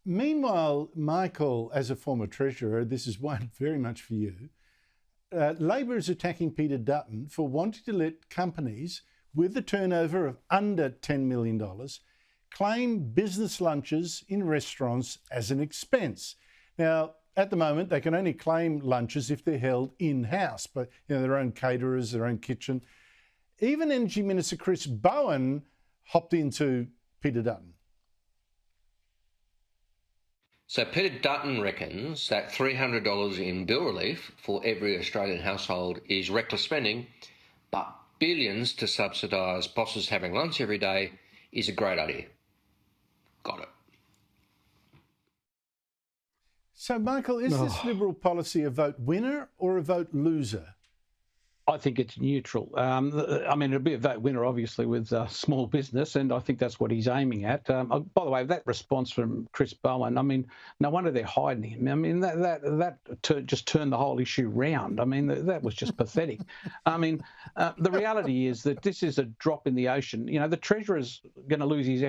Meanwhile, Michael, as a former treasurer, this is one very much for you. Labor is attacking Peter Dutton for wanting to let companies with a turnover of under $10 million claim business lunches in restaurants as an expense. Now, at the moment, they can only claim lunches if they're held in-house, but their own caterers, their own kitchen. Even Energy Minister Chris Bowen hopped into Peter Dutton. So Peter Dutton reckons that $300 in bill relief for every Australian household is reckless spending, but billions to subsidise bosses having lunch every day is a great idea. Got it. So, Michael, is this Liberal policy a vote winner or a vote loser? I think it's neutral. I mean, it'll be a vote winner, obviously, with small business, and I think that's what he's aiming at. By the way, that response from Chris Bowen, I mean, no wonder they're hiding him. I mean, that just turned the whole issue round. I mean, that was just pathetic. I mean, the reality is that this is a drop in the ocean. The Treasurer's going to lose his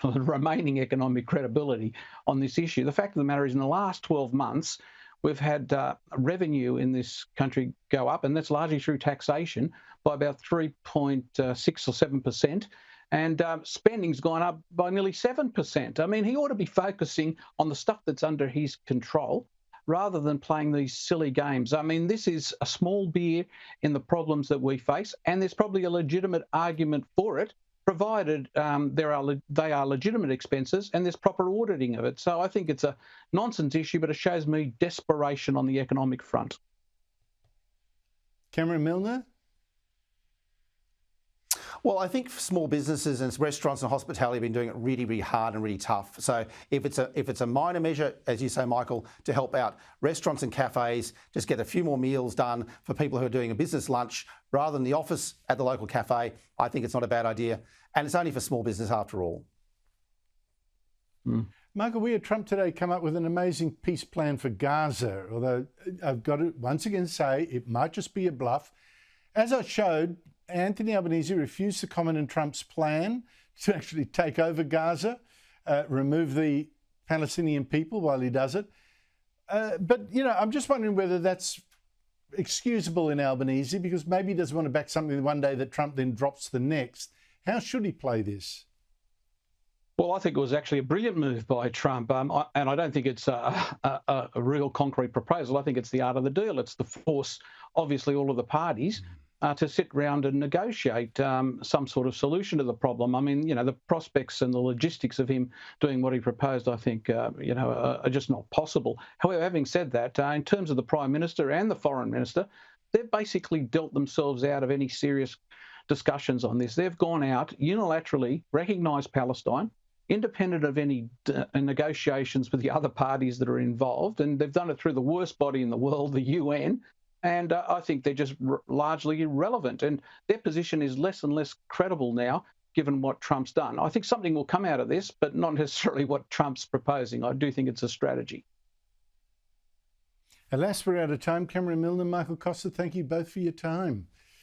remaining economic credibility on this issue. The fact of the matter is, in the last 12 months, we've had revenue in this country go up, and that's largely through taxation, by about 3.6 or 7%, and spending's gone up by nearly 7%. I mean, he ought to be focusing on the stuff that's under his control rather than playing these silly games. I mean, this is a small beer in the problems that we face, and there's probably a legitimate argument for it, provided they are legitimate expenses and there's proper auditing of it. So I think it's a nonsense issue, but it shows me desperation on the economic front. Cameron Milner? Well, I think small businesses and restaurants and hospitality have been doing it really, really hard and really tough. So if it's a minor measure, as you say, Michael, to help out restaurants and cafes, just get a few more meals done for people who are doing a business lunch rather than the office at the local cafe, I think it's not a bad idea. And it's only for small business after all. Michael, we had Trump today come up with an amazing peace plan for Gaza, although I've got to once again say it might just be a bluff. As I showed, Anthony Albanese refused to comment on Trump's plan to actually take over Gaza, remove the Palestinian people while he does it. But, I'm just wondering whether that's excusable in Albanese, because maybe he doesn't want to back something one day that Trump then drops the next. How should he play this? Well, I think it was actually a brilliant move by Trump, and I don't think it's a real concrete proposal. I think it's the art of the deal. It's to force, obviously, all of the parties to sit round and negotiate some sort of solution to the problem. I mean, the prospects and the logistics of him doing what he proposed, I think, are just not possible. However, having said that, in terms of the Prime Minister and the Foreign Minister, they've basically dealt themselves out of any serious discussions on this. They've gone out unilaterally, recognised Palestine, independent of any negotiations with the other parties that are involved, and they've done it through the worst body in the world, the UN, and I think they're just largely irrelevant, and their position is less and less credible now, given what Trump's done. I think something will come out of this, but not necessarily what Trump's proposing. I do think it's a strategy. Alas, we're out of time. Cameron Milner, Michael Costa, thank you both for your time.